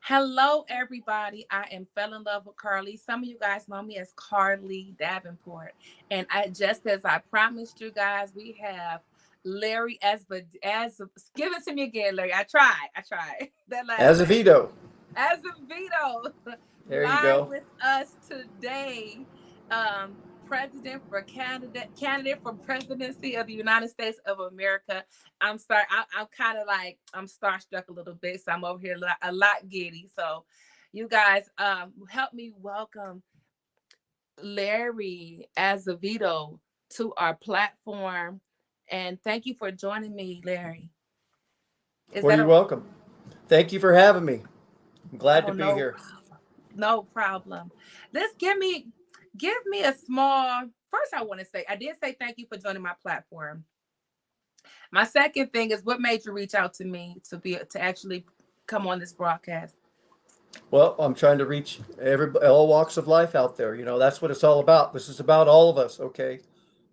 Hello, everybody. I am Fell in Love with Carly. Some of you guys know me as Carly Davenport. And just as I promised you guys, we have Larry give it to me again, Larry. I tried. That last name. Azevedo. Azevedo There you live go. with us today. Candidate for presidency of the United States of America. I'm sorry, I'm kind of like I'm starstruck a little bit, so I'm over here a lot giddy. So, you guys, help me welcome Larry Azevedo to our platform, and thank you for joining me, Larry. Is Well, that you're a welcome. Thank you for having me. I'm glad oh to be no here. problem, no problem. Let's give me a small. First, I want to say I did say thank you for joining my platform. My second thing is what made you reach out to me to actually come on this broadcast. Well, I'm trying to reach all walks of life out there. That's what it's all about. This is about all of us, okay?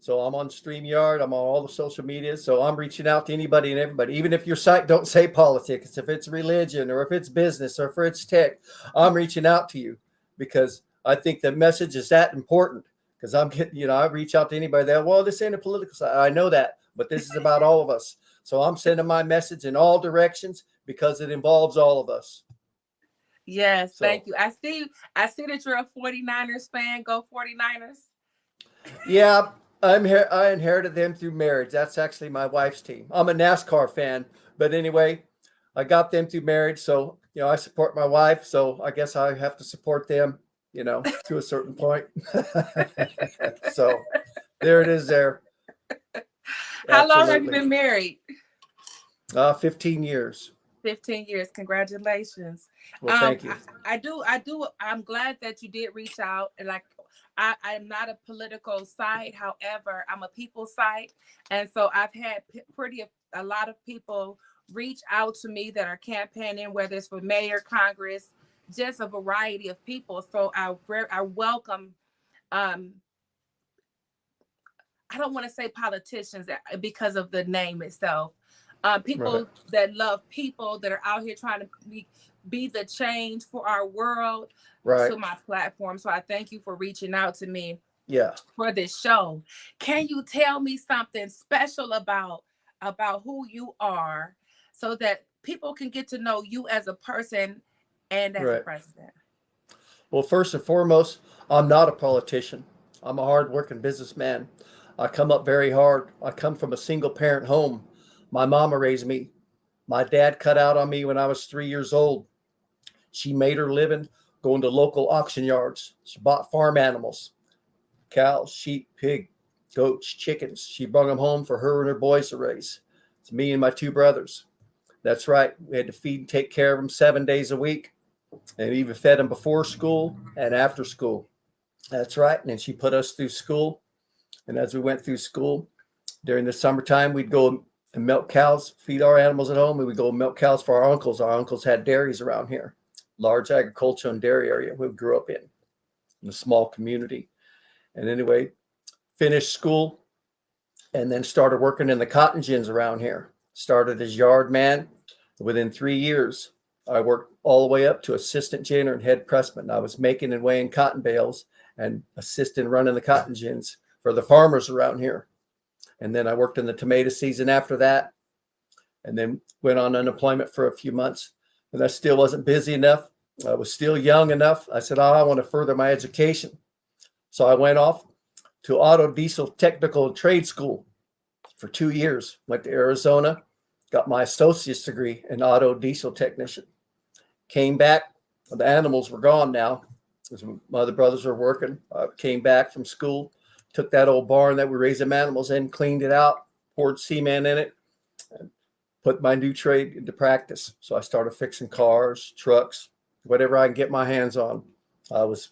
So I'm on StreamYard. I'm on all the social media. So I'm reaching out to anybody and everybody. Even if your site don't say politics, if it's religion or if it's business or if it's tech, I'm reaching out to you because I think the message is that important. Because I'm getting, I reach out to anybody that, well, this ain't a political site. I know that, but this is about all of us. So I'm sending my message in all directions because it involves all of us. Yes, thank So, you. I see that you're a 49ers fan. Go 49ers. yeah, I'm here. I inherited them through marriage. That's actually my wife's team. I'm a NASCAR fan, but anyway, I got them through marriage. So, I support my wife. So I guess I have to support them, to a certain point. So there it is there. How long have you Absolutely. been married? 15 years. 15 years. Congratulations. Well, thank you. I do. I'm glad that you did reach out. And like, I'm not a political site. However, I'm a people site. And so I've had a lot of people reach out to me that are campaigning, whether it's for mayor, Congress, just a variety of people. So I welcome, um, I don't want to say politicians because of the name itself. Right. People that love people that are out here trying to be the change for our world Right. to my platform. So I thank you for reaching out to me Yeah. for this show. Can you tell me something special about who you are so that people can get to know you as a person and as a Right. president? Well, first and foremost, I'm not a politician. I'm a hard-working businessman. I come up very hard. I come from a single-parent home. My mama raised me. My dad cut out on me when I was 3 years old. She made her living going to local auction yards. She bought farm animals, cows, sheep, pig, goats, chickens. She brought them home for her and her boys to raise. It's me and my two brothers. That's right. We had to feed and take care of them 7 days a week and even fed them before school and after school. That's right. And then she put us through school. And as we went through school during the summertime, we'd go and milk cows, feed our animals at home. We would go milk cows for our uncles. Our uncles had dairies around here, large agriculture and dairy area we grew up in a small community. And anyway, finished school and then started working in the cotton gins around here. Started as yard man. Within 3 years, I worked all the way up to assistant ginner and head pressman. I was making and weighing cotton bales and assisting running the cotton gins for the farmers around here. And then I worked in the tomato season after that, and then went on unemployment for a few months. And I still wasn't busy enough. I was still young enough. I said, I want to further my education. So I went off to auto diesel technical trade school for 2 years. Went to Arizona, got my associate's degree in auto diesel technician. Came back. The animals were gone now. My other brothers were working. I came back from school, took that old barn that we raised them animals in, cleaned it out, poured cement in it, and put my new trade into practice. So I started fixing cars, trucks, whatever I can get my hands on. I was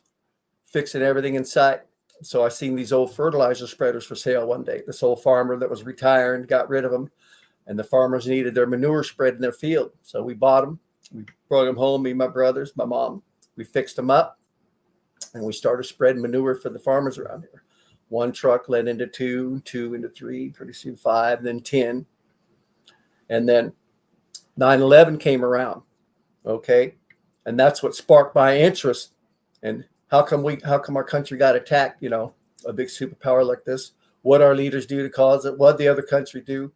fixing everything in sight. So I seen these old fertilizer spreaders for sale one day. This old farmer that was retiring got rid of them, and the farmers needed their manure spread in their field. So we bought them. We brought them home, me, my brothers, my mom. We fixed them up, and we started spreading manure for the farmers around here. One truck led into two, two into three, pretty soon five, then 10. And then 9/11 came around, okay? And that's what sparked my interest. And how come our country got attacked, a big superpower like this? What our leaders do to cause it? What the other country do?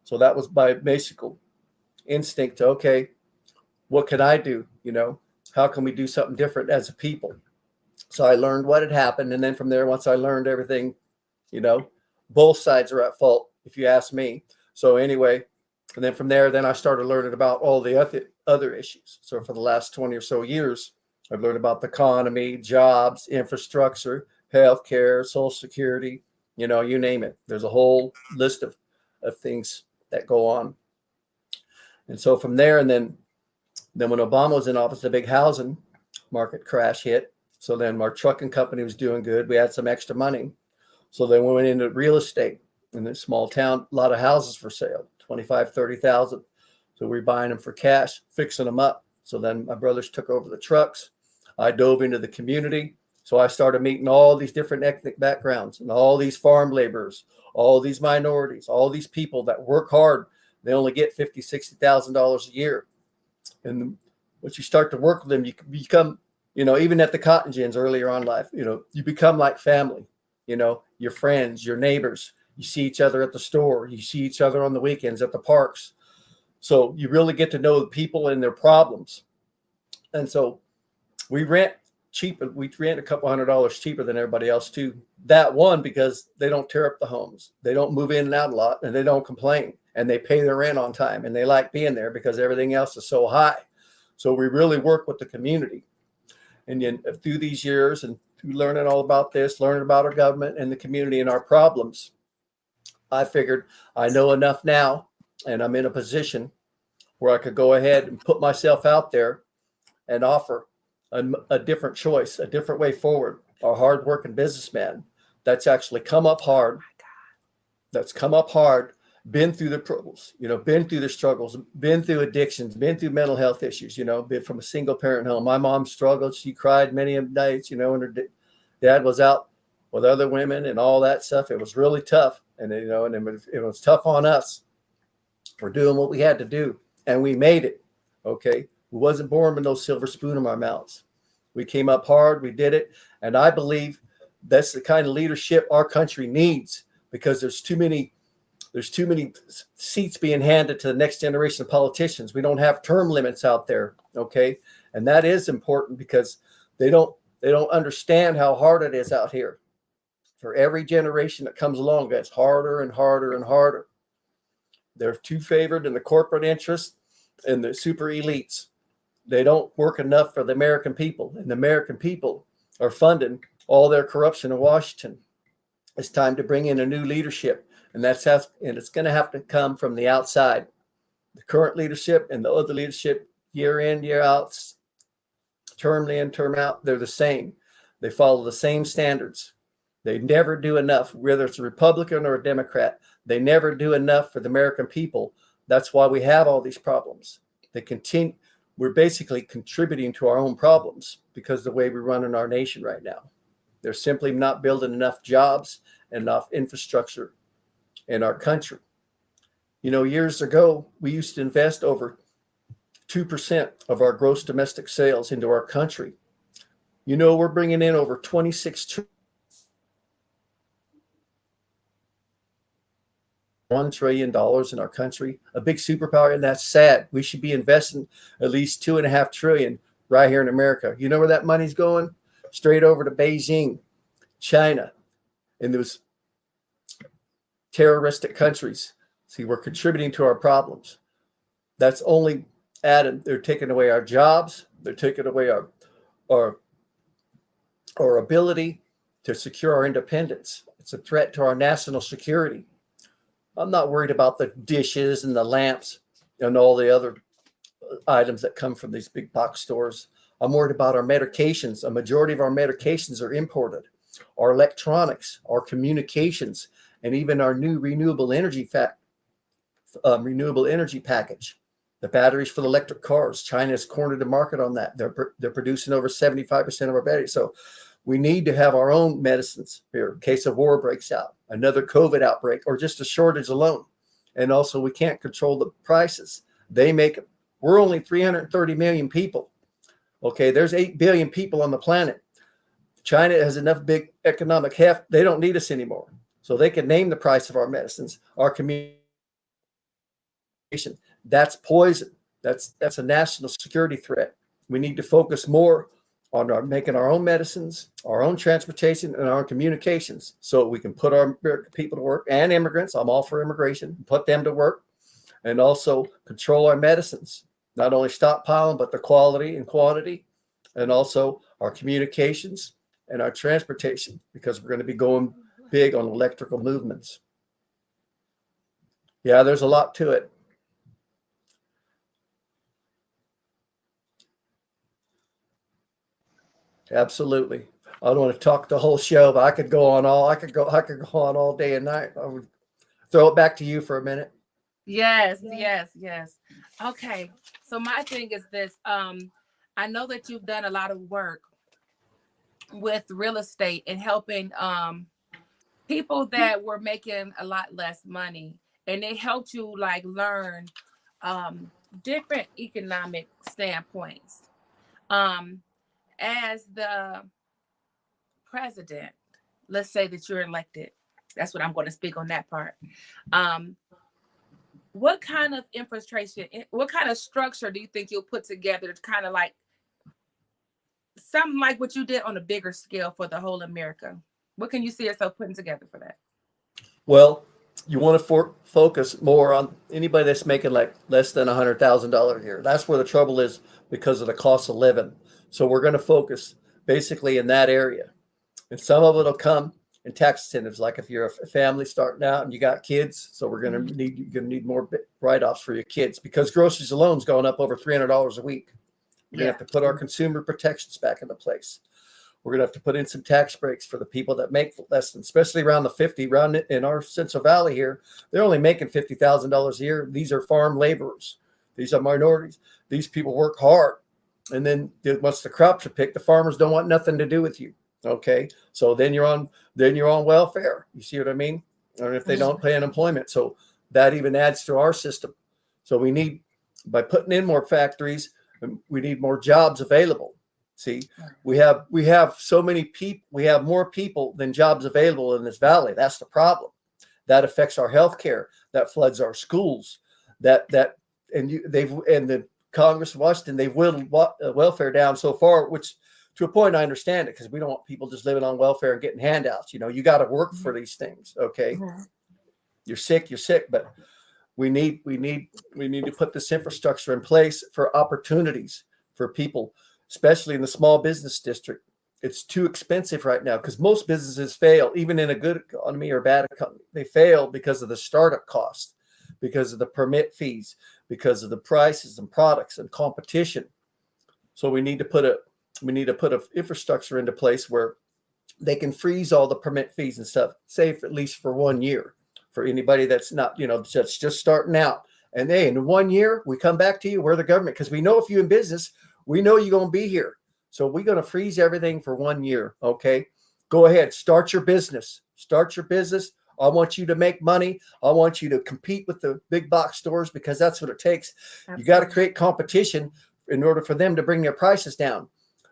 So that was my basic instinct to, okay, what can I do? How can we do something different as a people? So I learned what had happened. And then from there, once I learned everything, you know, both sides are at fault, if you ask me. So anyway, and then from there, then I started learning about all the other issues. So for the last 20 or so years, I've learned about the economy, jobs, infrastructure, healthcare, Social Security, you name it. There's a whole list of things that go on. And so from there, and then when Obama was in office, the big housing market crash hit. So then our trucking company was doing good. We had some extra money. So then we went into real estate in this small town, a lot of houses for sale, 25, 30,000. So we were buying them for cash, fixing them up. So then my brothers took over the trucks. I dove into the community. So I started meeting all these different ethnic backgrounds and all these farm laborers, all these minorities, all these people that work hard. They only get $50,000, $60,000 a year. And once you start to work with them, you become, even at the cotton gins earlier on in life, you become like family, your friends, your neighbors. You see each other at the store. You see each other on the weekends at the parks. So you really get to know the people and their problems. And so we rent cheap. We rent a couple $100 cheaper than everybody else too. That one, because they don't tear up the homes. They don't move in and out a lot, and they don't complain, and they pay their rent on time, and they like being there because everything else is so high. So we really work with the community. And then through these years and through learning all about this, learning about our government and the community and our problems, I figured I know enough now, and I'm in a position where I could go ahead and put myself out there and offer a different choice, a different way forward. A hardworking businessman that's actually come up hard, been through the troubles, been through the struggles, been through addictions, been through mental health issues, been from a single parent home. My mom struggled. She cried many nights, and her dad was out with other women and all that stuff. It was really tough. And, it was tough on us for doing what we had to do. And we made it. Okay. We wasn't born with no silver spoon in our mouths. We came up hard. We did it. And I believe that's the kind of leadership our country needs, because there's too many seats being handed to the next generation of politicians. We don't have term limits out there. Okay. And that is important because they don't understand how hard it is out here. For every generation that comes along, it gets harder and harder and harder. They're too favored in the corporate interests and the super elites. They don't work enough for the American people, and the American people are funding all their corruption in Washington. It's time to bring in a new leadership, and it's going to have to come from the outside. The current leadership and the other leadership, year in, year out, term in, term out, they're the same. They follow the same standards. They never do enough, whether it's a Republican or a Democrat. They never do enough for the American people. That's why we have all these problems. We're basically contributing to our own problems because of the way we run in our nation right now. They're simply not building enough jobs and enough infrastructure in our country. Years ago, we used to invest over 2% of our gross domestic sales into our country. We're bringing in over $26 $1 trillion in our country, a big superpower, and that's sad. We should be investing at least $2.5 trillion right here in America. You know where that money's going? Straight over to Beijing, China, and those terroristic countries. See, we're contributing to our problems. That's only added. They're taking away our jobs. They're taking away our ability to secure our independence. It's a threat to our national security. I'm not worried about the dishes and the lamps and all the other items that come from these big box stores. I'm worried about our medications. A majority of our medications are imported. Our electronics, our communications, and even our new renewable energy package. The batteries for the electric cars. China has cornered the market on that. They're producing over 75% of our batteries. So we need to have our own medicines here in case a war breaks out, another COVID outbreak, or just a shortage alone. And also, we can't control the prices They make, we're only 330 million people. Okay, there's 8 billion people on the planet. China has enough big economic heft. They don't need us anymore. So they can name the price of our medicines, our communication. That's poison. That's a national security threat. We need to focus more on making our own medicines, our own transportation, and our communications, so we can put our people to work, and immigrants. I'm all for immigration. Put them to work, and also control our medicines. Not only stockpiling, but the quality and quantity, and also our communications and our transportation, because we're going to be going big on electrical movements. Yeah, there's a lot to it. Absolutely. I don't want to talk the whole show, but I could go on all day and night. I would throw it back to you for a minute. Yes, yes, yes. Okay. So my thing is this. I know that you've done a lot of work with real estate and helping people that were making a lot less money, and it helped you like learn different economic standpoints. Um, as the president, let's say that you're elected. That's what I'm going to speak on that part. Um, what kind of infrastructure, what kind of structure do you think you'll put together to kind of like something like what you did on a bigger scale for the whole America? What can you see yourself putting together for that? Well, you want to focus more on anybody that's making like less than $100,000 a year. That's where the trouble is because of the cost of living. So we're going to focus basically in that area, and some of it'll come in tax incentives. Like if you're a family starting out and you got kids, so you're going to need more write-offs for your kids, because groceries alone's going up over $300 a week. We're going to have to put our consumer protections back into place. We're going to have to put in some tax breaks for the people that make less than, especially around the 50, around in our Central Valley here. They're only making $50,000 a year. These are farm laborers. These are minorities. These people work hard. And then once the crops are picked, the farmers don't want nothing to do with you. Okay. So then you're on welfare. You see what I mean? Or if they don't pay unemployment. So that even adds to our system. So we need, by putting in more factories, we need more jobs available. See, we have so many people. We have more people than jobs available in this valley. That's the problem. That affects our health care. That floods our schools. And the Congress of Washington, they've whittled welfare down so far, which to a point I understand it, because we don't want people just living on welfare and getting handouts. You got to work for these things. Okay, you're sick, but we need to put this infrastructure in place for opportunities for people, especially in the small business district. It's too expensive right now, because most businesses fail, even in a good economy or bad economy. They fail because of the startup cost, because of the permit fees, because of the prices and products and competition. So we need to put an infrastructure into place where they can freeze all the permit fees and stuff, safe at least for 1 year, for anybody that's not, that's just starting out. And in 1 year, we come back to you. We're the government, because we know if you're in business, we know you're going to be here. So we're going to freeze everything for 1 year. Okay. Go ahead. Start your business. I want you to make money. I want you to compete with the big box stores, because that's what it takes. Absolutely. You got to create competition in order for them to bring their prices down,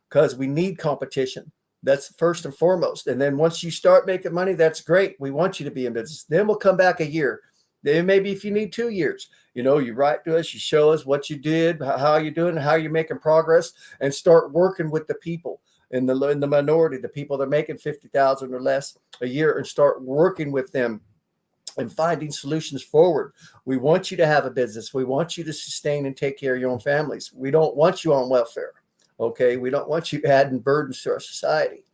because we need competition. That's first and foremost. And then once you start making money, that's great. We want you to be in business. Then we'll come back a year. Then maybe if you need 2 years, you write to us, you show us what you did, how you're doing, how you're making progress, and start working with the people in the minority, the people that are making 50,000 or less a year, and start working with them and finding solutions forward. We want you to have a business. We want you to sustain and take care of your own families. We don't want you on welfare. Okay. We don't want you adding burdens to our society.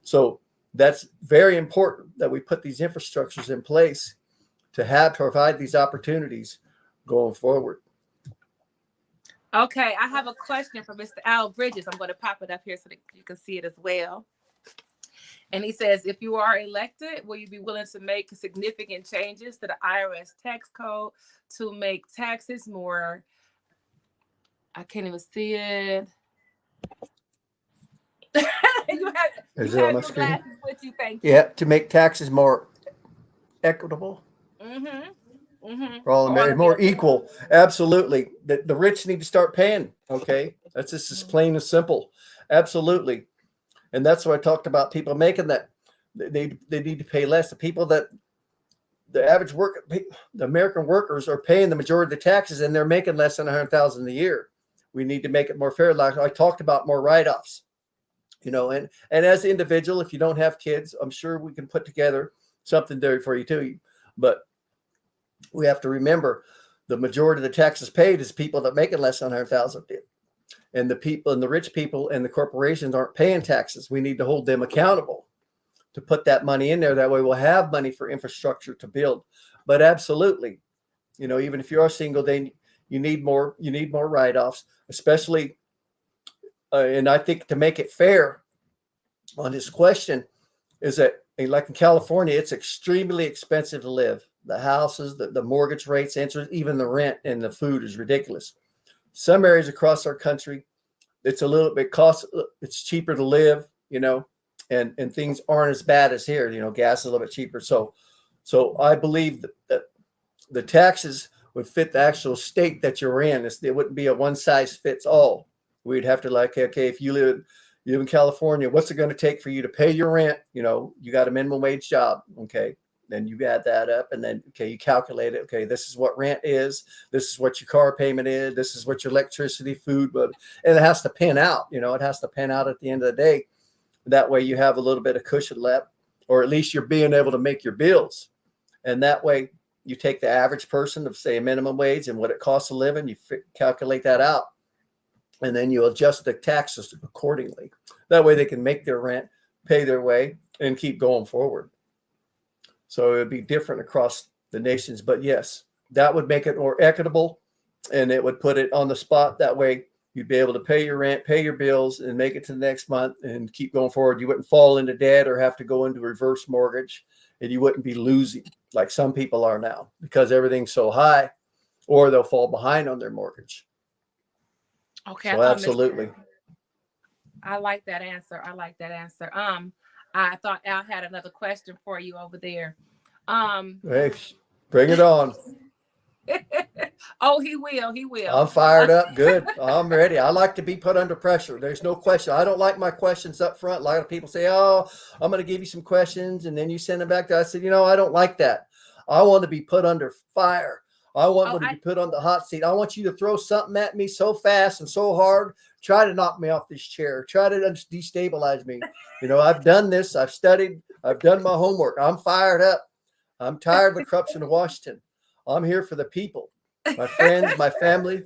So that's very important that we put these infrastructures in place to provide these opportunities going forward. Okay, I have a question for Mr. Al Bridges. I'm going to pop it up here so that you can see it as well. And he says, if you are elected, will you be willing to make significant changes to the IRS tax code to make taxes more, I can't even see it. you have your glasses with you, thank you. Yeah, to make taxes more equitable. Mm-hmm. For all For all more Americans. equal. Absolutely. The rich need to start paying. Okay. That's just as plain and simple. Absolutely. And that's what I talked about, people making that. They need to pay less. The people that the average work, the American workers are paying the majority of the taxes, and they're making less than 100,000 a year. We need to make it more fair. Like I talked about, more write-offs, and as an individual, if you don't have kids, I'm sure we can put together something there for you too. But we have to remember the majority of the taxes paid is people that make it less than 100,000. And the people and the rich people and the corporations aren't paying taxes. We need to hold them accountable to put that money in there. That way we'll have money for infrastructure to build. But absolutely, even if you are single, then you need more write-offs, especially. And I think to make it fair on this question is that, like in California, it's extremely expensive to live. The houses, the mortgage rates, interest, even the rent and the food is ridiculous. Some areas across our country, it's a little bit it's cheaper to live, and things aren't as bad as here. Gas is a little bit cheaper. So I believe that the taxes would fit the actual state that you're in. It wouldn't be a one size fits all. We'd have to okay, if you live in California, what's it going to take for you to pay your rent? You got a minimum wage job. Okay. Then you add that up, and then, okay, you calculate it. Okay, this is what rent is. This is what your car payment is. This is what your electricity, food, and it has to pan out. It has to pan out at the end of the day. That way you have a little bit of cushion left, or at least you're being able to make your bills. And that way you take the average person of, say, a minimum wage and what it costs to live, and you calculate that out. And then you adjust the taxes accordingly. That way they can make their rent, pay their way, and keep going forward. So it would be different across the nations. But yes, that would make it more equitable, and it would put it on the spot. That way you'd be able to pay your rent, pay your bills, and make it to the next month and keep going forward. You wouldn't fall into debt or have to go into reverse mortgage, and you wouldn't be losing like some people are now because everything's so high, or they'll fall behind on their mortgage. Okay, So absolutely. I like that answer. I thought Al had another question for you over there. Hey, bring it on. Oh, he will. He will. I'm fired up. Good. I'm ready. I like to be put under pressure. There's no question. I don't like my questions up front. A lot of people say, "Oh, I'm going to give you some questions," and then you send them back. I said, I don't like that. I want to be put under fire. I want to be put on the hot seat. I want you to throw something at me so fast and so hard. Try to knock me off this chair. Try to destabilize me. I've done this. I've studied. I've done my homework. I'm fired up. I'm tired of the corruption of Washington. I'm here for the people, my friends, my family.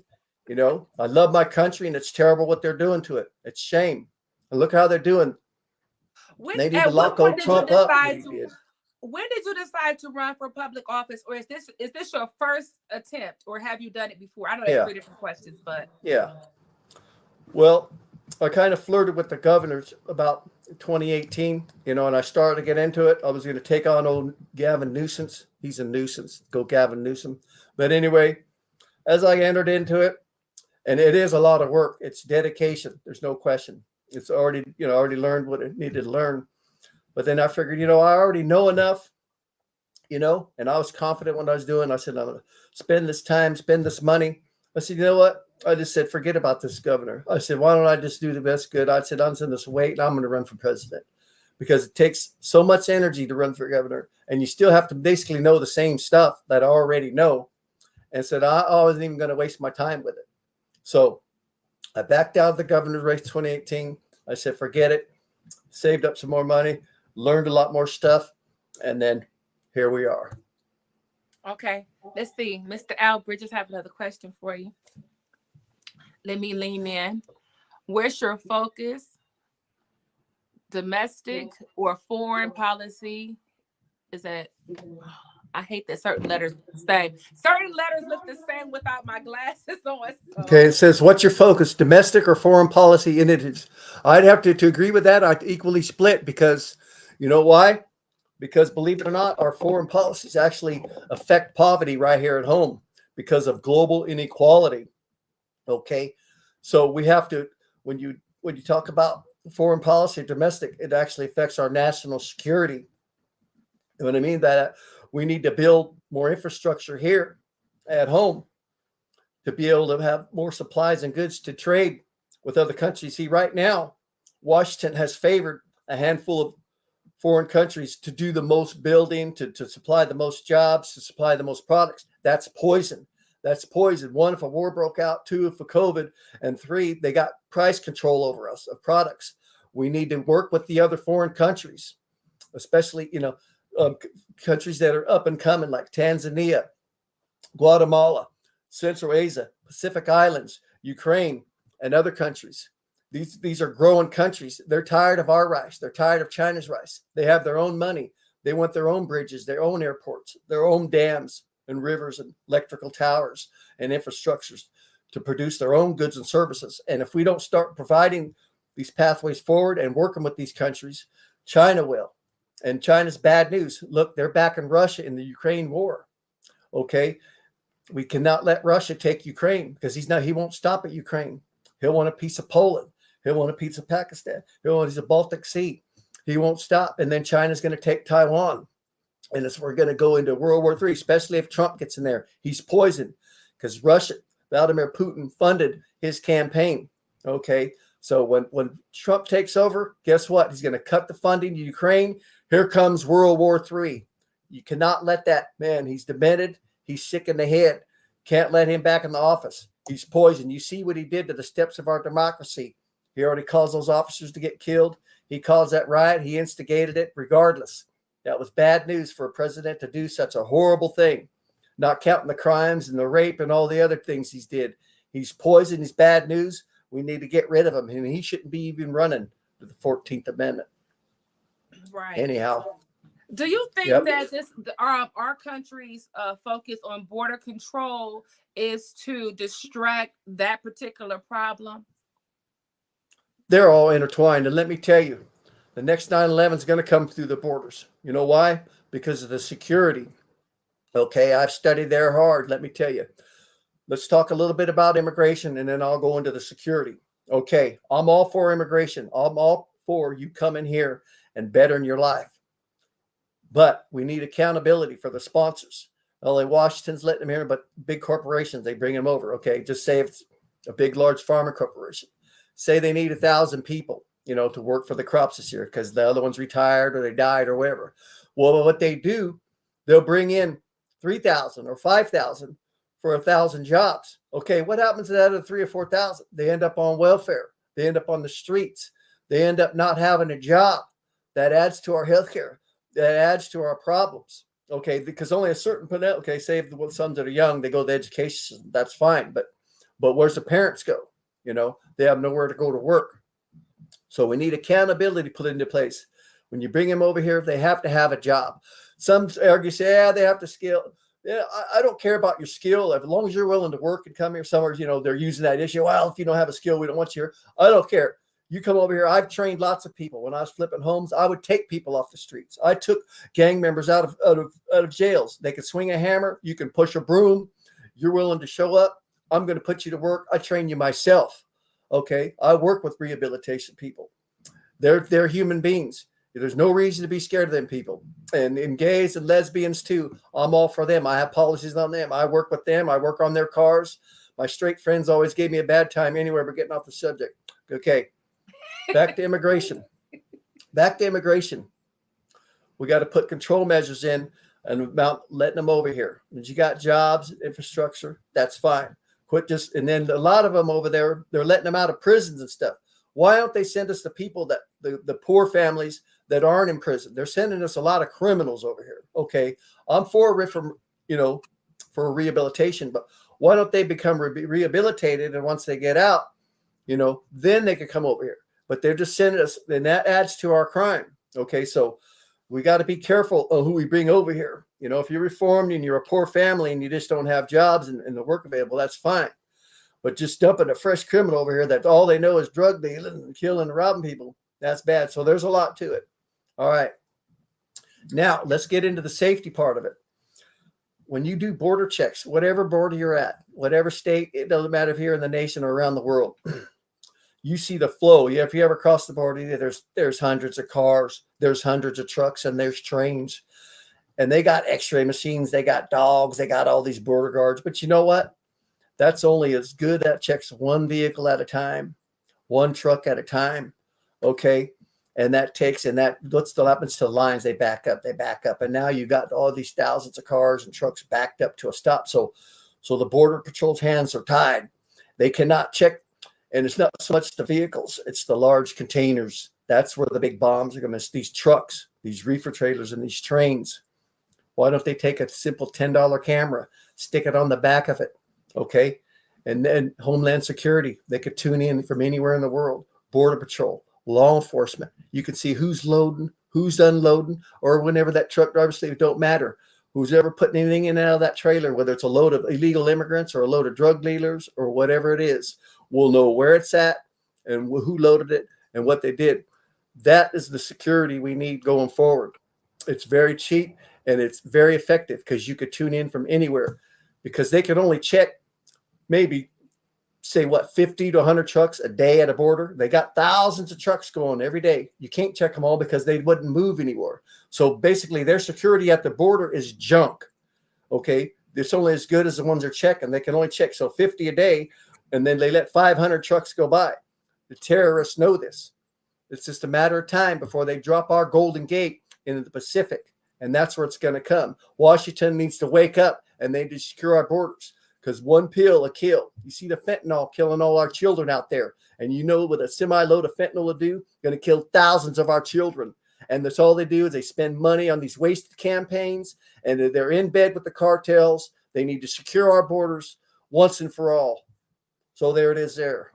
I love my country, and it's terrible what they're doing to it. It's shame. And look how they're doing. They need to lock old Trump up. When did you decide to run for public office, or is this your first attempt, or have you done it before? I know that's 3 different questions, but yeah. Well, I kind of flirted with the governors about 2018, and I started to get into it. I was going to take on old Gavin Newsom. He's a nuisance. Go Gavin Newsom. But anyway, as I entered into it, and it is a lot of work. It's dedication. There's no question. It's already learned what it needed to learn. But then I figured, I already know enough, and I was confident when I was doing. I said, I'm going to spend this time, spend this money. I said, you know what? I just said, forget about this governor. I said, why don't I just do the best good? I said, I'm in this weight, and I'm going to run for president, because it takes so much energy to run for governor, and you still have to basically know the same stuff that I already know. And said, I wasn't even going to waste my time with it. So I backed out of the governor's race 2018. I said, forget it. Saved up some more money, learned a lot more stuff, and then here we are. Okay, let's see. Mr. Al Bridges have another question for you. Let me lean in. Where's your focus? Domestic or foreign policy? Is that, I hate that certain letters say. Certain letters look the same without my glasses on. So. Okay, it says, what's your focus, domestic or foreign policy initiatives? I'd have to agree with that. I'd equally split, because you know why? Because believe it or not, our foreign policies actually affect poverty right here at home because of global inequality. Okay, so we have to, when you talk about foreign policy, domestic, it actually affects our national security. And what I mean by that, We need to build more infrastructure here at home to be able to have more supplies and goods to trade with other countries. See, right now, Washington has favored a handful of foreign countries to do the most building, to supply the most jobs, to supply the most products. That's poison. That's poison. One, if a war broke out. Two, if a COVID. And three, they got price control over us of products. We need to work with the other foreign countries, especially, countries that are up and coming like Tanzania, Guatemala, Central Asia, Pacific Islands, Ukraine, and other countries. These are growing countries. They're tired of our rice. They're tired of China's rice. They have their own money. They want their own bridges, their own airports, their own dams and rivers and electrical towers and infrastructures to produce their own goods and services. And if we don't start providing these pathways forward and working with these countries, China will. And China's bad news. Look, they're backing Russia in the Ukraine war. Okay. We cannot let Russia take Ukraine because he won't stop at Ukraine. He'll want a piece of Poland. He'll want a piece of Pakistan. He'll want a piece of Baltic Sea. He won't stop. And then China's going to take Taiwan. And we're going to go into World War III, especially if Trump gets in there. He's poisoned because Vladimir Putin funded his campaign. Okay. So when Trump takes over, guess what? He's going to cut the funding to Ukraine. Here comes World War III. You cannot let that man. He's demented. He's sick in the head. Can't let him back in the office. He's poisoned. You see what he did to the steps of our democracy. He already caused those officers to get killed. He caused that riot. He instigated it regardless. That was bad news for a president to do such a horrible thing, not counting the crimes and the rape and all the other things he's did. He's poisoned. He's bad news. We need to get rid of him. And he shouldn't be even running to the 14th Amendment. Right. Anyhow. Do you think that our country's focus on border control is to distract that particular problem? They're all intertwined. And let me tell you, the next 9/11 is going to come through the borders. You know why? Because of the security. Okay, I've studied there hard. Let me tell you. Let's talk a little bit about immigration, and then I'll go into the security. Okay, I'm all for immigration. I'm all for you coming here and bettering your life. But we need accountability for the sponsors. LA Washington's letting them here, but big corporations, they bring them over. Okay, just say it's a big, large pharma corporation. Say they need 1,000 people, to work for the crops this year because the other one's retired or they died or whatever. Well, what they do, they'll bring in 3,000 or 5,000 for 1,000 jobs. Okay, what happens to that other 3,000 or 4,000? They end up on welfare. They end up on the streets. They end up not having a job. That adds to our healthcare. That adds to our problems. Okay, because only a certain say if the sons that are young, they go to the education system, that's fine. But where's the parents go? They have nowhere to go to work. So we need accountability put into place. When you bring them over here, they have to have a job. Some argue, say, they have to skill. Yeah, I don't care about your skill. As long as you're willing to work and come here somewhere, they're using that issue. Well, if you don't have a skill, we don't want you here. I don't care. You come over here. I've trained lots of people. When I was flipping homes, I would take people off the streets. I took gang members out of jails. They could swing a hammer. You can push a broom. You're willing to show up. I'm going to put you to work. I train you myself. Okay. I work with rehabilitation people. They're human beings. There's no reason to be scared of them people. And gays and lesbians too. I'm all for them. I have policies on them. I work with them. I work on their cars. My straight friends always gave me a bad time anywhere but getting off the subject. Okay. Back to immigration. We got to put control measures in and about letting them over here. If you got jobs, infrastructure, that's fine. And then a lot of them over there, they're letting them out of prisons and stuff. Why don't they send us the people that the poor families that aren't in prison? They're sending us a lot of criminals over here. Okay. I'm for for rehabilitation, but why don't they become rehabilitated? And once they get out, then they could come over here. But they're just sending us, and that adds to our crime. Okay, so we got to be careful of who we bring over here. If you're reformed and you're a poor family and you just don't have jobs and the work available, that's fine. But just dumping a fresh criminal over here that all they know is drug dealing and killing and robbing people, that's bad. So there's a lot to it. All right. Now, let's get into the safety part of it. When you do border checks, whatever border you're at, whatever state, it doesn't matter if you're in the nation or around the world. You see the flow. Yeah, if you ever cross the border, there's hundreds of cars, there's hundreds of trucks, and there's trains. and they got x-ray machines, they got dogs, they got all these border guards. But you know what? That's only as good. That checks one vehicle at a time, one truck at a time. Okay. And that takes, and that what still happens to the lines, they back up. And now you got all these thousands of cars and trucks backed up to a stop. So the border patrol's hands are tied. They cannot check. And it's not so much the vehicles, it's the large containers. That's where the big bombs are going to miss. These trucks, these reefer trailers, and these trains. Why don't they take a simple $10 camera, stick it on the back of it? Okay. And then Homeland Security, they could tune in from anywhere in the world. Border Patrol, law enforcement. You can see who's loading, who's unloading, or whenever that truck driver sleeps, don't matter. Who's ever putting anything in and out of that trailer, whether it's a load of illegal immigrants or a load of drug dealers or whatever it is, we'll know where it's at and who loaded it and what they did. That is the security we need going forward. It's very cheap and it's very effective because you could tune in from anywhere, because they can only check maybe say 50 to 100 trucks a day at a border. They got thousands of trucks going every day. You can't check them all because they wouldn't move anymore. So basically their security at the border is junk. Okay. It's only as good as the ones they're checking. They can only check 50 a day, and then they let 500 trucks go by. The terrorists know this. It's just a matter of time before they drop our Golden Gate into the Pacific. And that's where it's going to come. Washington needs to wake up and they need to secure our borders, because one pill a kill. You see the fentanyl killing all our children out there. And you know what a semi-load of fentanyl will do? Going to kill thousands of our children. And that's all they do is they spend money on these wasted campaigns, and they're in bed with the cartels. They need to secure our borders once and for all. So there it is there.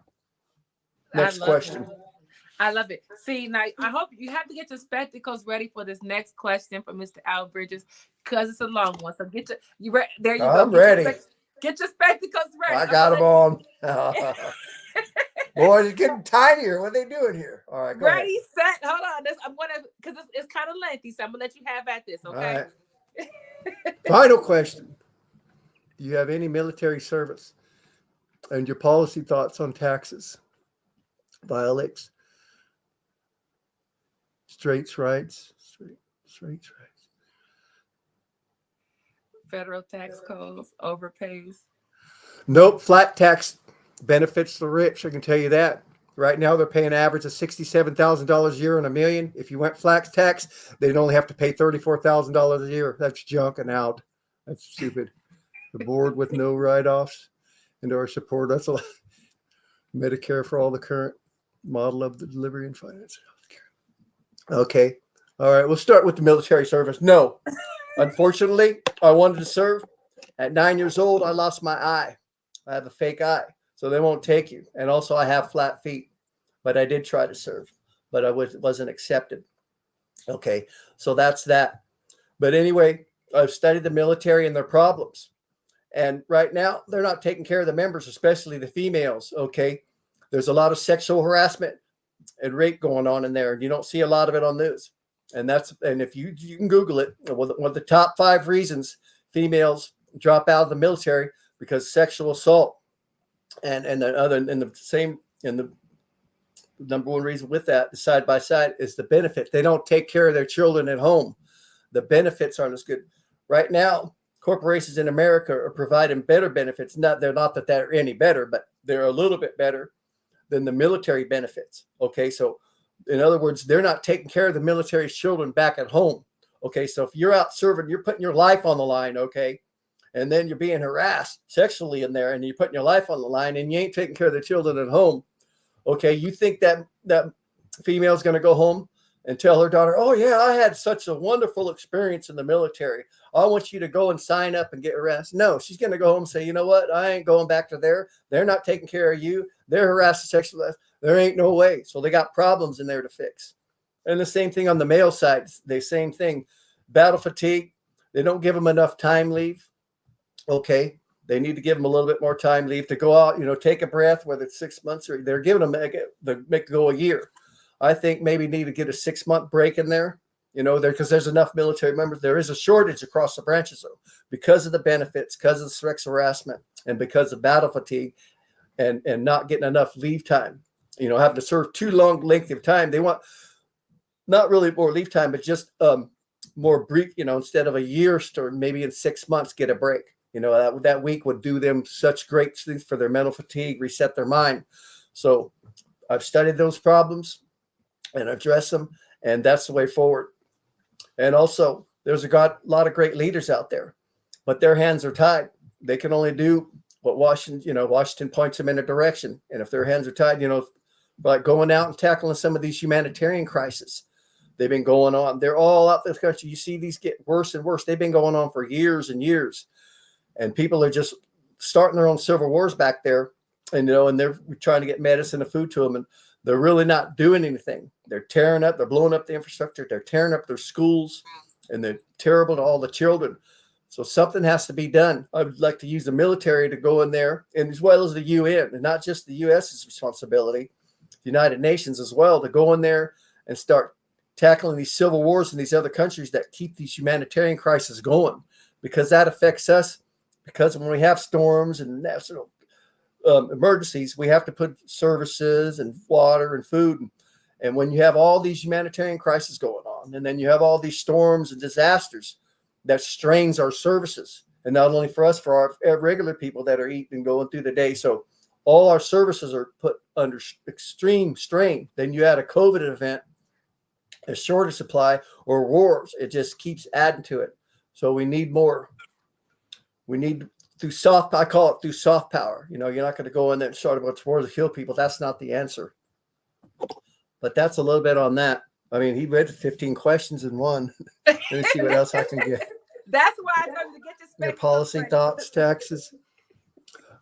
Next question. I love it. See, now I hope you have to get your spectacles ready for this next question from Mr. Al Bridges, because it's a long one. So get there you go. I'm ready. Get your spectacles ready. I got them on. Boy, it's getting tinier. What are they doing here? All right, go ready, ahead. set. Hold on. I'm gonna, because it's kind of lengthy, so I'm gonna let you have at this. Okay. Right. Final question: do you have any military service, and your policy thoughts on taxes violates straight rights? Federal tax codes, overpays. Nope. Flat tax benefits the rich. I can tell you that. Right now, they're paying an average of $67,000 a year on $1 million. If you went flat tax, they'd only have to pay $34,000 a year. That's junking out. That's stupid. The board with no write-offs and our support. That's a lot. Medicare for all the current model of the delivery and finance. Okay. All right. We'll start with the military service. No. Unfortunately, I wanted to serve. At 9 years old, I lost my eye. I have a fake eye, so they won't take you. And also, I have flat feet, but I did try to serve, but I wasn't accepted. Okay, so that's that. But anyway, I've studied the military and their problems. And right now, they're not taking care of the members, especially the females. Okay, there's a lot of sexual harassment and rape going on in there. You don't see a lot of it on news. And if you can Google it, one of the top 5 reasons females drop out of the military, because sexual assault, and the number one reason with that, side by side, is the benefit. They don't take care of their children at home. The benefits aren't as good. Right now, corporations in America are providing better benefits. They're not that they're any better, but they're a little bit better than the military benefits. Okay, so in other words, they're not taking care of the military's children back at home. Okay, so if you're out serving, you're putting your life on the line, okay? And then you're being harassed sexually in there, and you're putting your life on the line, and you ain't taking care of the children at home. Okay, you think that female's going to go home and tell her daughter, oh, yeah, I had such a wonderful experience in the military. I want you to go and sign up and get arrested. No, she's going to go home and say, you know what? I ain't going back to there. They're not taking care of you. They're harassing sexually. There ain't no way. So they got problems in there to fix. And the same thing on the male side. The same thing. Battle fatigue. They don't give them enough time leave. Okay. They need to give them a little bit more time leave to go out, take a breath, whether it's 6 months or they're giving them make it go a year. I think maybe need to get a 6-month break in there, because there's enough military members. There is a shortage across the branches, though, because of the benefits, because of the sex harassment, and because of battle fatigue and not getting enough leave time, having to serve too long length of time. They want not really more leave time, but just more brief, instead of a year, or maybe in 6 months, get a break. That week would do them such great things for their mental fatigue, reset their mind. So I've studied those problems and address them, and that's the way forward. And also, there's a lot of great leaders out there, but their hands are tied. They can only do what Washington points them in a direction. And if their hands are tied, like going out and tackling some of these humanitarian crises, they've been going on. They're all out this country. You see these get worse and worse. They've been going on for years and years. And people are just starting their own civil wars back there. And, and they're trying to get medicine and food to them. And they're really not doing anything. They're blowing up the infrastructure. They're tearing up their schools. And they're terrible to all the children. So something has to be done. I would like to use the military to go in there, and as well as the UN, and not just the U.S.'s responsibility, the United Nations as well, to go in there and start tackling these civil wars in these other countries that keep these humanitarian crises going, because that affects us. Because when we have storms and national emergencies, we have to put services and water and food. And when you have all these humanitarian crises going on, and then you have all these storms and disasters, that strains our services, and not only for us, for our regular people that are eating and going through the day. So all our services are put under extreme strain. Then you add a COVID event, a shortage supply, or wars. It just keeps adding to it. So we need more. We need I call it through soft power. You're not going to go in there and start a bunch of wars to kill people. That's not the answer. But that's a little bit on that. I mean, he read 15 questions in one. Let me see what else I can get. That's why I told you to get your Policy thoughts, taxes.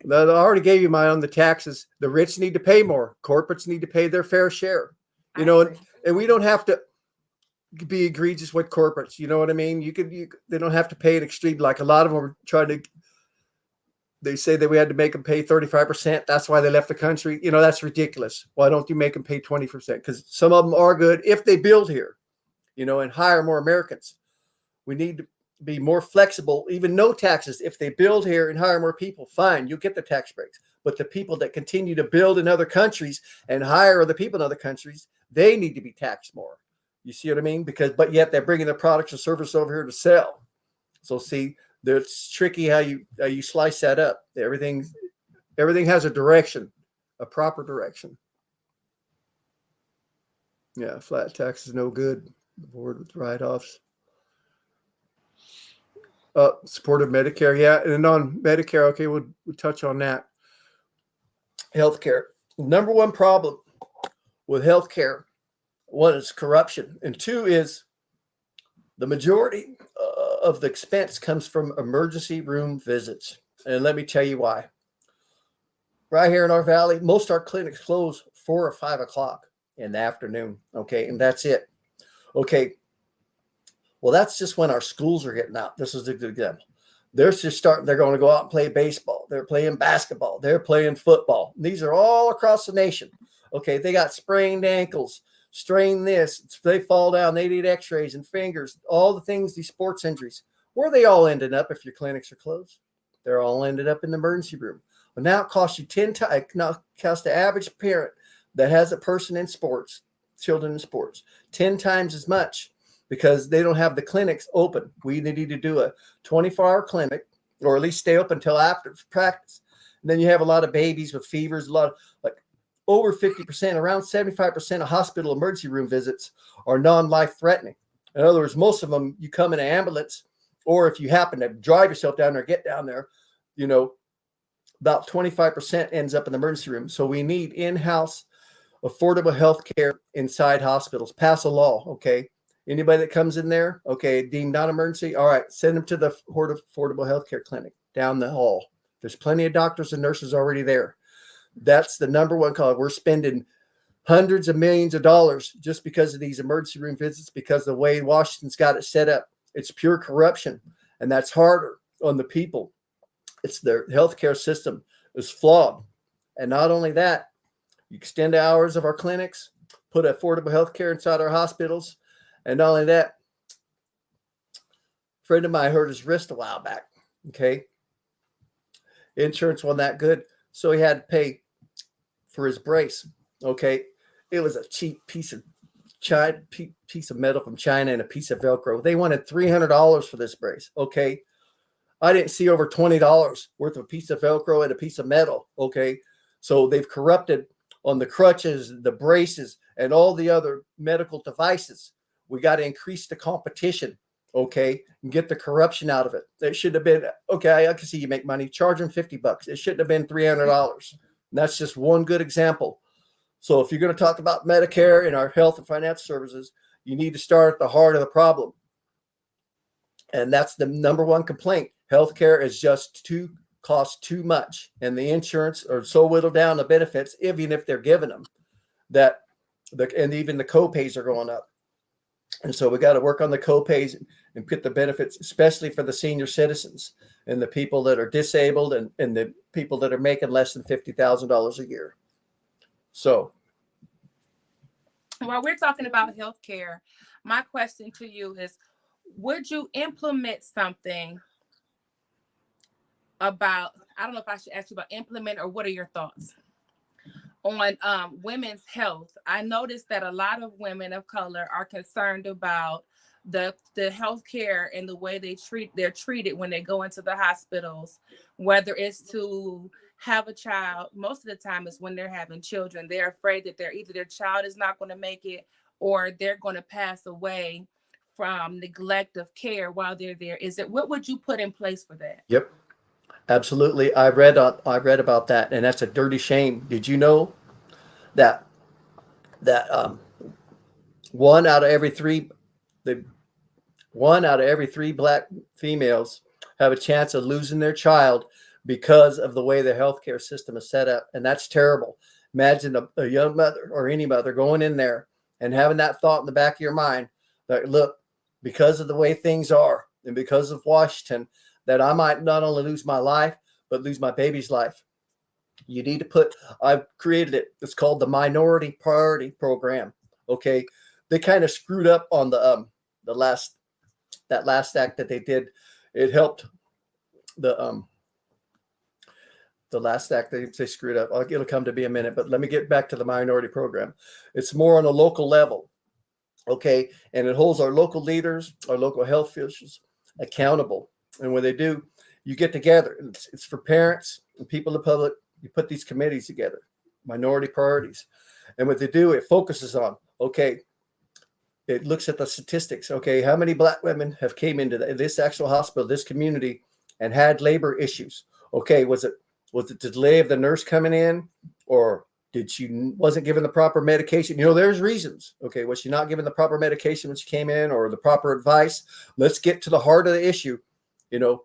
I already gave you mine on the taxes. The rich need to pay more. Corporates need to pay their fair share. And we don't have to be egregious with corporates. You know what I mean? They don't have to pay an extreme. Like a lot of them are trying to. They say that we had to make them pay 35%. That's why they left the country. That's ridiculous. Why don't you make them pay 20%? Because some of them are good if they build here, and hire more Americans. We need to be more flexible, even no taxes. If they build here and hire more people, fine, you'll get the tax breaks. But the people that continue to build in other countries and hire other people in other countries, they need to be taxed more. You see what I mean? But yet they're bringing their products and services over here to sell. So see, it's tricky how you slice that up. Everything has a direction, a proper direction. Yeah, flat tax is no good. Board with write-offs. Supportive Medicare, yeah, and on Medicare, okay, we'll touch on that. Healthcare. Number one problem with healthcare, one is corruption, and two is the majority of the expense comes from emergency room visits. And let me tell you why. Right here in our valley, most of our clinics close 4 or 5 o'clock in the afternoon. Okay, and that's it. Okay. Well, that's just when our schools are getting out. This is a good example. They're going to go out and play baseball. They're playing basketball. They're playing football. These are all across the nation. Okay, they got sprained ankles, strain this, they fall down, they need x-rays and fingers, all the things, these sports injuries. Where are they all ended up if your clinics are closed? They're all ended up in the emergency room. Well, now it costs you 10 times, now costs the average parent that has a person in sports, children in sports, 10 times as much because they don't have the clinics open. We need to do a 24-hour clinic or at least stay open until after practice. And then you have a lot of babies with fevers, a lot of over 50%, around 75% of hospital emergency room visits are non-life threatening. In other words, most of them, you come in an ambulance, or if you happen to drive yourself down there, get down there, about 25% ends up in the emergency room. So we need in-house affordable health care inside hospitals. Pass a law, okay? Anybody that comes in there, okay, deemed non-emergency, all right, send them to the affordable health care clinic down the hall. There's plenty of doctors and nurses already there. That's the number one call. We're spending hundreds of millions of dollars just because of these emergency room visits, because of the way Washington's got it set up. It's pure corruption, and that's harder on the people. It's their healthcare system is flawed. And not only that, you extend the hours of our clinics, put affordable health care inside our hospitals, and not only that, a friend of mine hurt his wrist a while back, okay? Insurance wasn't that good, so he had to pay for his brace, okay? It was a cheap piece of piece of metal from China and a piece of Velcro. They wanted $300 for this brace. Okay. I didn't see over $20 worth of a piece of Velcro and a piece of metal. Okay. So they've corrupted on the crutches, the braces, and all the other medical devices. We got to increase the competition. Okay. And get the corruption out of it. It should have been, okay, I can see you make money. Charge them $50. It shouldn't have been $300. And that's just one good example. So if you're going to talk about Medicare and our health and financial services, you need to start at the heart of the problem. And that's the number one complaint. Healthcare is just costs too much. And the insurance are so whittled down the benefits, even if they're giving them, and even the co-pays are going up. And so we got to work on the co-pays and put the benefits, especially for the senior citizens and the people that are disabled and the people that are making less than $50,000 a year. So, while we're talking about healthcare, my question to you is, would you implement something about, I don't know if I should ask you about implement, or what are your thoughts on women's health? I noticed that a lot of women of color are concerned about the healthcare and the way they're treated when they go into the hospitals, whether it's to have a child. Most of the time is when they're having children. They're afraid that either their child is not going to make it, or they're going to pass away from neglect of care while they're there. What would you put in place for that? Yep, absolutely. I read about that, and that's a dirty shame. Did you know that one out of every three Black females have a chance of losing their child because of the way the healthcare system is set up? And that's terrible. Imagine a young mother or any mother going in there and having that thought in the back of your mind that, look, because of the way things are and because of Washington, that I might not only lose my life, but lose my baby's life. You need to I've created it. It's called the Minority Priority Program. Okay. They kind of screwed up on that last act that they did. It helped the last act they screwed up. It'll come to be a minute, but let me get back to the minority program. It's more on a local level. Okay. And it holds our local leaders, our local health officials accountable. And when they do, you get together. It's for parents and people in the public. You put these committees together, minority priorities. And what they do, it focuses on, okay, it looks at the statistics. Okay, how many Black women have came into this actual hospital, this community, and had labor issues? Okay, was it the delay of the nurse coming in, or did she wasn't given the proper medication? There's reasons. Okay, was she not given the proper medication when she came in, or the proper advice? Let's get to the heart of the issue.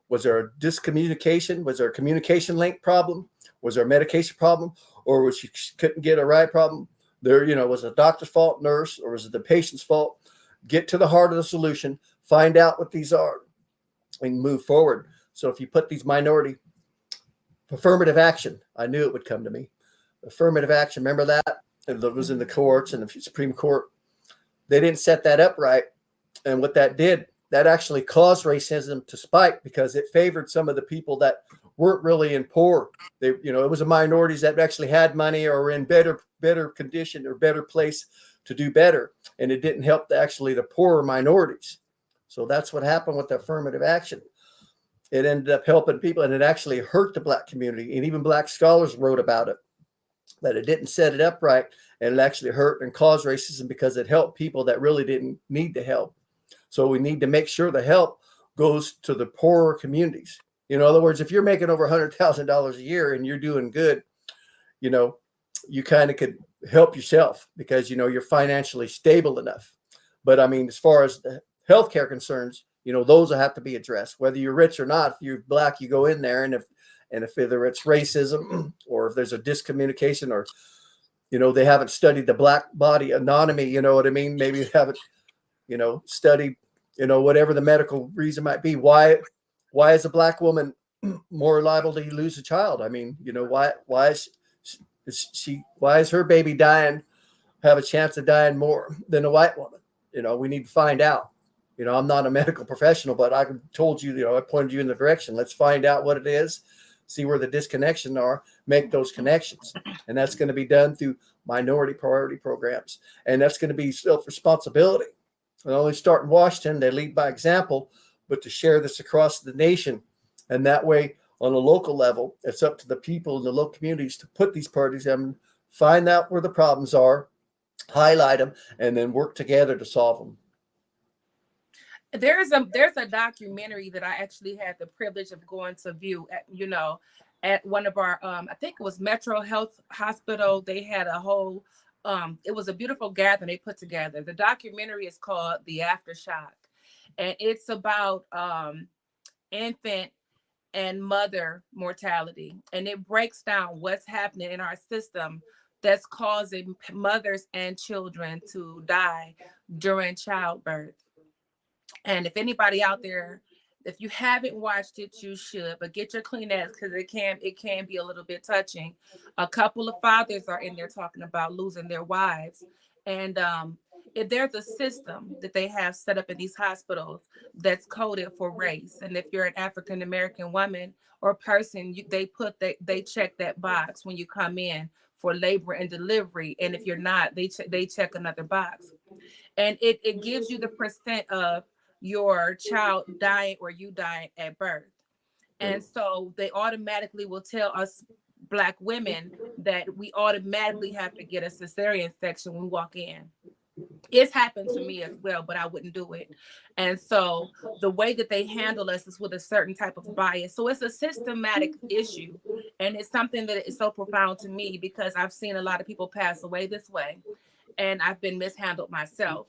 Was there a discommunication? Was there a communication link problem? Was there a medication problem? Or was she couldn't get a right problem? Was it a doctor's fault, nurse, or was it the patient's fault? Get to the heart of the solution, find out what these are, and move forward. So if you put these minority affirmative action, I knew it would come to me. Affirmative action, remember that? It was in the courts and the Supreme Court. They didn't set that up right. And what that did, that actually caused racism to spike because it favored some of the people that weren't really in poor. It was the minorities that actually had money or were in better condition or better place to do better. And it didn't help the poorer minorities. So that's what happened with the affirmative action. It ended up helping people, and it actually hurt the Black community. And even Black scholars wrote about it, that it didn't set it up right. And it actually hurt and caused racism because it helped people that really didn't need the help. So we need to make sure the help goes to the poorer communities. In other words, if you're making over $100,000 a year and you're doing good, you kind of could help yourself because, you're financially stable enough. But I mean, as far as the healthcare concerns, those will have to be addressed, whether you're rich or not. If you're Black, you go in there, and if either it's racism or if there's a discommunication or, they haven't studied the Black body anatomy, you know what I mean? Maybe they haven't, studied, whatever the medical reason might be. Why is a Black woman more liable to lose a child? I mean, why is her baby have a chance of dying more than a white woman? We need to find out. I'm not a medical professional, but I told you, I pointed you in the direction. Let's find out what it is. see where the disconnections are, make those connections. And that's going to be done through minority priority programs. And that's going to be self-responsibility. Not only start in Washington, they lead by example, but to share this across the nation. And that way, on a local level, it's up to the people in the local communities to put these priorities in, find out where the problems are, highlight them, and then work together to solve them. There's a documentary that I actually had the privilege of going to view at, at one of our I think it was Metro Health Hospital. They had a whole it was a beautiful gathering they put together. The documentary is called The Aftershock, and it's about infant and mother mortality, and it breaks down what's happening in our system that's causing mothers and children to die during childbirth. And if anybody out there, if you haven't watched it, you should, but get your Kleenex because it can be a little bit touching. A couple of fathers are in there talking about losing their wives. And if there's a system that they have set up in these hospitals that's coded for race, and if you're an African American woman or person, they check that box when you come in for labor and delivery. And if you're not, they check another box. And it gives you the percent of your child dying or you dying at birth. And so they automatically will tell us Black women that we automatically have to get a cesarean section when we walk in. It's happened to me as well, but I wouldn't do it. And so the way that they handle us is with a certain type of bias. So it's a systematic issue. And it's something that is so profound to me because I've seen a lot of people pass away this way, and I've been mishandled myself.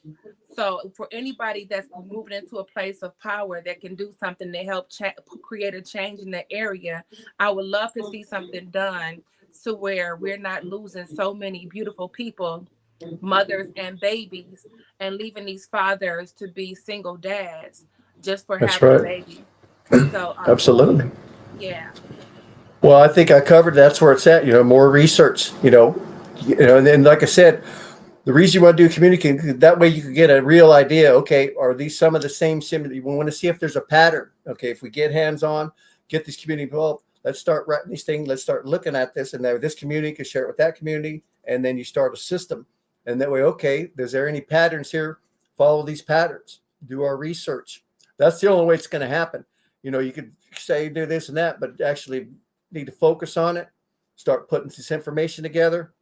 So for anybody that's moving into a place of power that can do something to help create a change in the area, I would love to see something done to where we're not losing so many beautiful people, mothers and babies, and leaving these fathers to be single dads just for That's having a right. baby. So Absolutely. yeah. Well, I think I covered that's where it's at. More research. And then like I said, the reason you want to do communicating that way you can get a real idea. Okay, are these some of the same similar? We want to see if there's a pattern. Okay, if we get hands on, get this community involved. Let's start writing these things. Let's start looking at this, and then this community can share it with that community, and then you start a system. And that way, okay, is there any patterns here? Follow these patterns. Do our research. That's the only way it's going to happen. You could say do this and that, but actually need to focus on it. Start putting this information together,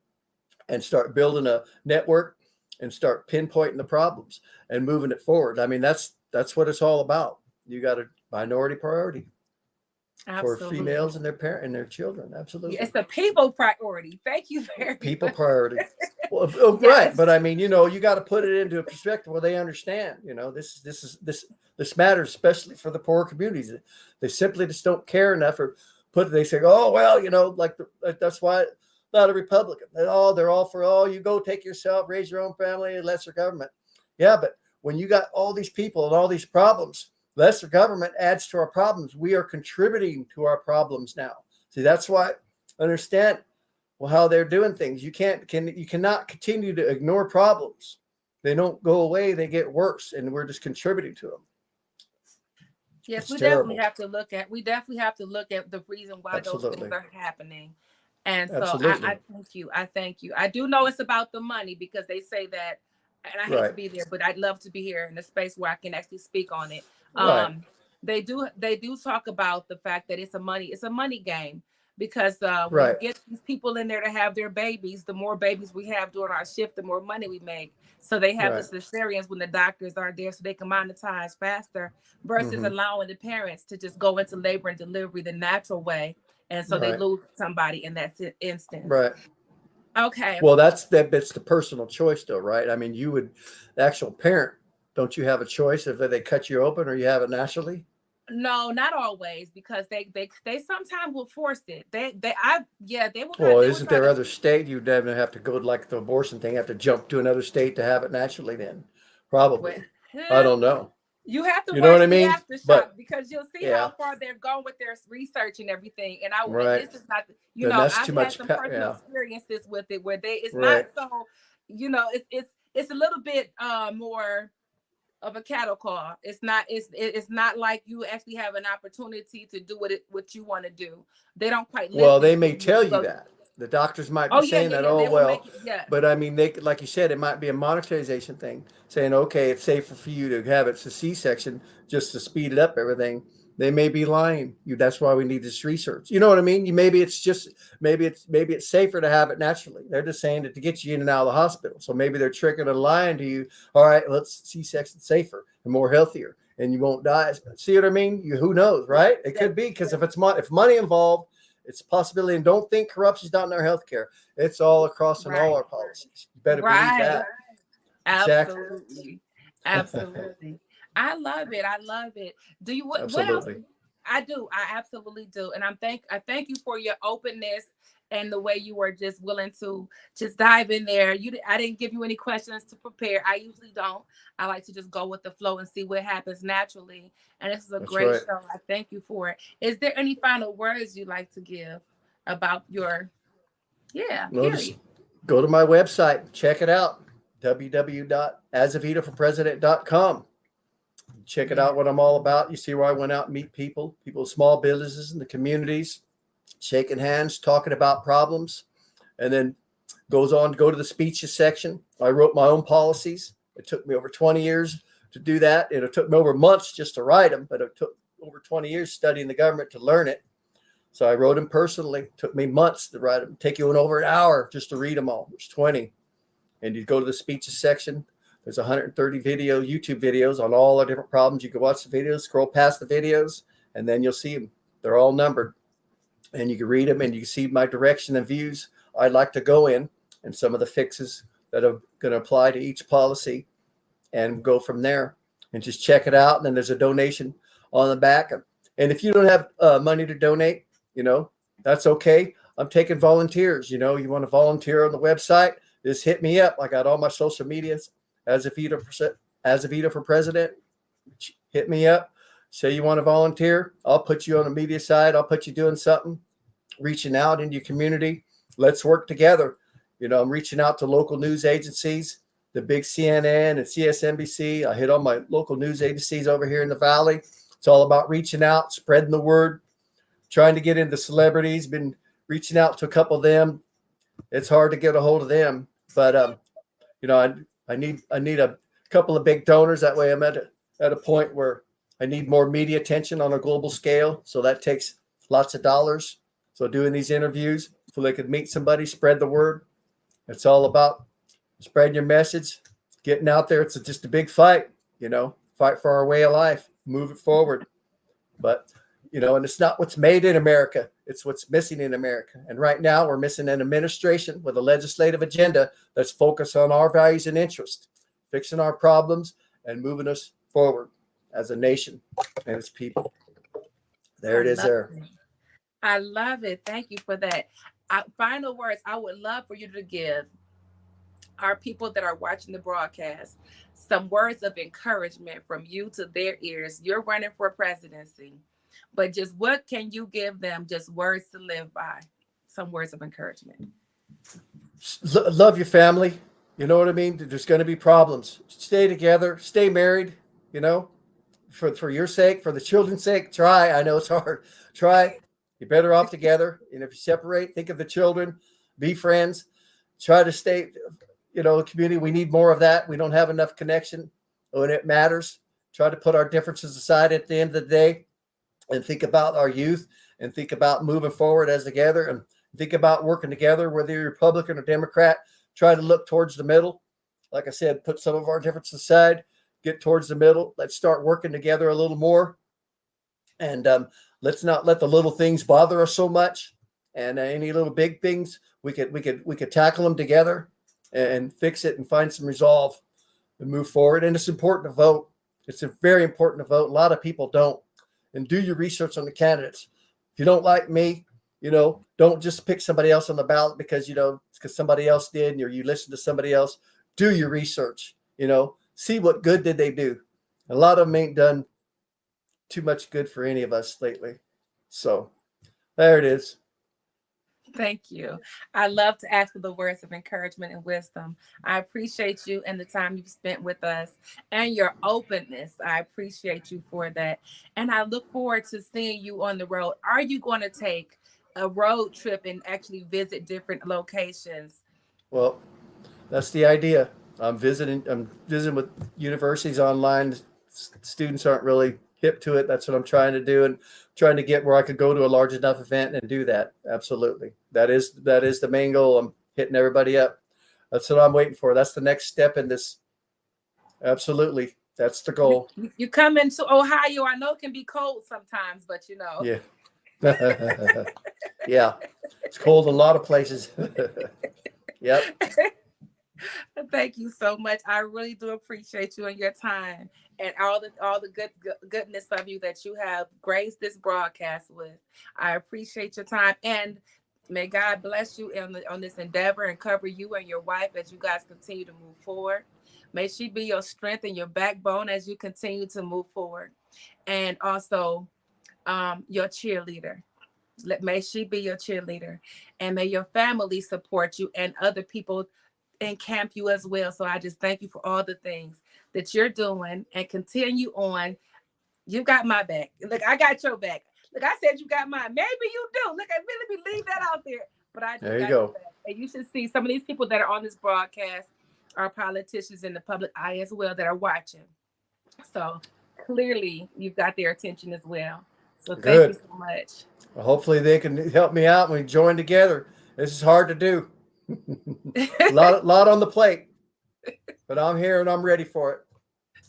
and start building a network, and start pinpointing the problems and moving it forward. I mean, that's what it's all about. You got a minority priority for Absolutely. females and their parent and their children. Yeah, Absolutely. it's a people priority. Thank you very People much. priority. Well, right, Yes. but I mean, you got to put it into a perspective where they understand. This matters, especially for the poor communities. They simply just don't care enough, or they say, oh well, that's why not a Republican. They're all for you go take yourself, raise your own family, lesser government. Yeah, but when you got all these people and all these problems, lesser government adds to our problems. We are contributing to our problems now. See, that's why understand how they're doing things. You cannot continue to ignore problems. They don't go away, they get worse, and we're just contributing to them. Yes, It's terrible. we definitely have to look at the reason why those things Absolutely. are happening. And so I Absolutely. thank you. I thank you. I do know it's about the money because they say that, and I hate to Right. be there, but I'd love to be here in a space where I can actually speak on it. Right. They do talk about the fact that it's a money game because when you Right. get these people in there to have their babies, the more babies we have during our shift, the more money we make. So they have the Right. cesareans when the doctors are there so they can monetize faster versus Mm-hmm. allowing the parents to just go into labor and delivery the natural way. And so they Right. lose somebody in that instance. Right. Okay. Well, it's the personal choice, though, right? I mean, the actual parent, don't you have a choice if they cut you open or you have it naturally? No, not always, because they sometimes will force it. They will Well, they will isn't try there to. other state you'd have to go like the abortion thing, have to jump to another state to have it naturally? Then, Well, probably. I don't know. you have to You know watch what I the mean? aftershock But because you'll see yeah, how far they've gone with their research and everything. And right. this is not, Then that's I've too had much. some personal Yeah. experiences with it where it's not Right. so, it's a little bit more of a cattle call. It's not like you actually have an opportunity to do what you want to do. They don't quite Well, listen they to may you. tell you So, that. The doctors might be oh yeah, saying yeah, that, yeah. oh, They will make well, it. Yes, but I mean, they, like you said, it might be a monetization thing, saying, okay, it's safer for you to have it's a C-section just to speed it up everything. They may be lying. You, that's why we need this research. You know what I mean? You maybe it's just maybe it's safer to have it naturally. They're just saying it to get you in and out of the hospital. So maybe they're tricking and lying to you. All right, let's C-section safer and more healthier, and you won't die. See what I mean? You, who knows, yes, right? It yes, could be because yes. if money involved, it's a possibility. And don't think corruption's not in our healthcare. It's all across in all Right, our policies. You better believe right. that. Exactly. Absolutely, absolutely. I love it. I love it. Do you what else? Absolutely. I do. I absolutely do. And I thank you for your openness and the way you were just willing to just dive in there. I didn't give you any questions to prepare. I usually don't. I like to just go with the flow and see what happens naturally. And this is a That's great right. show. I thank you for it. Is there any final words you'd like to give about your yeah, No, just period. go to my website, check it out. www.azevedoforpresident.com. Check it Yeah. out what I'm all about. You see where I went out and meet people, small businesses in the communities, shaking hands, talking about problems, and then goes on to go to the speeches section. I wrote my own policies. It took me over 20 years to do that. And it took me over months just to write them, but it took over 20 years studying the government to learn it. So I wrote them personally. It took me months to write them. Take you over an hour just to read them all. There's 20. And you go to the speeches section. There's 130 YouTube videos on all the different problems. You can watch the videos, scroll past the videos, and then you'll see them. They're all numbered. And you can read them and you can see my direction and views I'd like to go in and some of the fixes that are going to apply to each policy and go from there and just check it out. And then there's a donation on the back. And if you don't have money to donate, that's okay. I'm taking volunteers. You want to volunteer on the website, just hit me up. I got all my social medias, Azevedo for president. Hit me up. Say you want to volunteer. I'll put you on the media side. I'll put you doing something, reaching out into your community. Let's work together. I'm reaching out to local news agencies, the big CNN and CSNBC. I hit all my local news agencies over here in the Valley. It's all about reaching out, spreading the word, trying to get into celebrities. Been reaching out to a couple of them. It's hard to get a hold of them, but I need a couple of big donors. That way, I'm at a point where I need more media attention on a global scale. So that takes lots of dollars. So doing these interviews so they could meet somebody, spread the word. It's all about spreading your message, getting out there. It's just a big fight, fight for our way of life, move it forward. But, and it's not what's made in America. It's what's missing in America. And right now we're missing an administration with a legislative agenda that's focused on our values and interests, fixing our problems and moving us forward as a nation and its people. There I it is love there. it. I love it. Thank you for that. Final words I would love for you to give our people that are watching the broadcast some words of encouragement from you to their ears. You're running for presidency, but just what can you give them? Just words to live by. Some words of encouragement. Love your family. You know what I mean? There's going to be problems. Stay together, stay married, you know, for your sake, for the children's sake. Try. I know it's hard. Try. You're better off together. And if you separate, think of the children, be friends, try to stay, community. We need more of that. We don't have enough connection when it matters. Try to put our differences aside at the end of the day and think about our youth and think about moving forward as together and think about working together, whether you're Republican or Democrat. Try to look towards the middle. Like I said, put some of our differences aside, get towards the middle. Let's start working together a little more. And let's not let the little things bother us so much. And any little big things, we could tackle them together and fix it and find some resolve and move forward. And it's important to vote. It's very important to vote. A lot of people don't. And do your research on the candidates. If you don't like me, don't just pick somebody else on the ballot because somebody else did, or you listen to somebody else. Do your research. See what good did they do. A lot of them ain't done too much good for any of us lately. So there it is. Thank you. I love to ask for the words of encouragement and wisdom. I appreciate you and the time you've spent with us and your openness. I appreciate you for that. And I look forward to seeing you on the road. Are you going to take a road trip and actually visit different locations? Well, that's the idea. I'm visiting with universities online. Students aren't really hip to it. That's what I'm trying to do, and trying to get where I could go to a large enough event and do that. Absolutely. That is the main goal. I'm hitting everybody up. That's what I'm waiting for. That's the next step in this. Absolutely. That's the You, goal. you come into Ohio. I know it can be cold sometimes, but Yeah. Yeah. It's cold in a lot of places. Yep. Thank you so much. I really do appreciate you and your time and all the goodness of you that you have graced this broadcast with. I appreciate your time, and may God bless you on this endeavor and cover you and your wife as you guys continue to move forward. May she be your strength and your backbone as you continue to move forward, and also your cheerleader. May she be your cheerleader, and may your family support you and other people and camp you as well. So I just thank you for all the things that you're doing and continue on. You got my back. Look, I got your back. Look, I said you got mine. Maybe you do. Look, I really leave that out there. But I do There you got your go. back. And you should see some of these people that are on this broadcast are politicians in the public eye as well that are watching. So clearly you've got their attention as well. So thank you Good. so much. Well, hopefully they can help me out when we join together. This is hard to do. lot on the plate, but I'm here and I'm ready for it.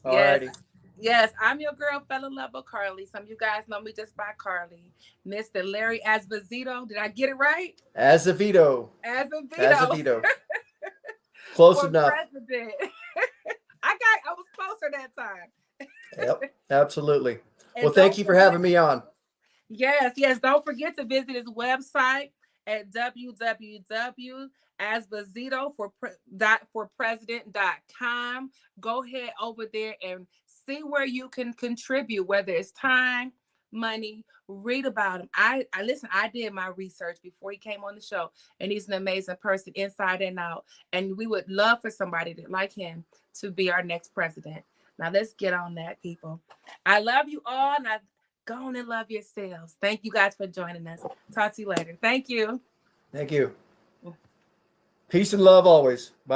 All Yes. righty. Yes, I'm your girl, fell in love with Carly. Some of you guys know me just by Carly. Mr. Larry Azevredo. Did I get it right? Azevedo. Azevedo Azevedo. Close for enough. president. I was closer that time. Yep. Absolutely. And Well, thank don't you for forget, having me on. yes, don't forget to visit his website at www.asbazito for president.com. Go ahead over there and see where you can contribute, whether it's time, money, read about him. I listen, I did my research before he came on the show, and he's an amazing person inside and out. And we would love for somebody like him to be our next president. Now let's get on that, people. I love you all, and I go on and love yourselves. Thank you guys for joining us. Talk to you later. Thank you. Thank you. Peace and love always. Bye.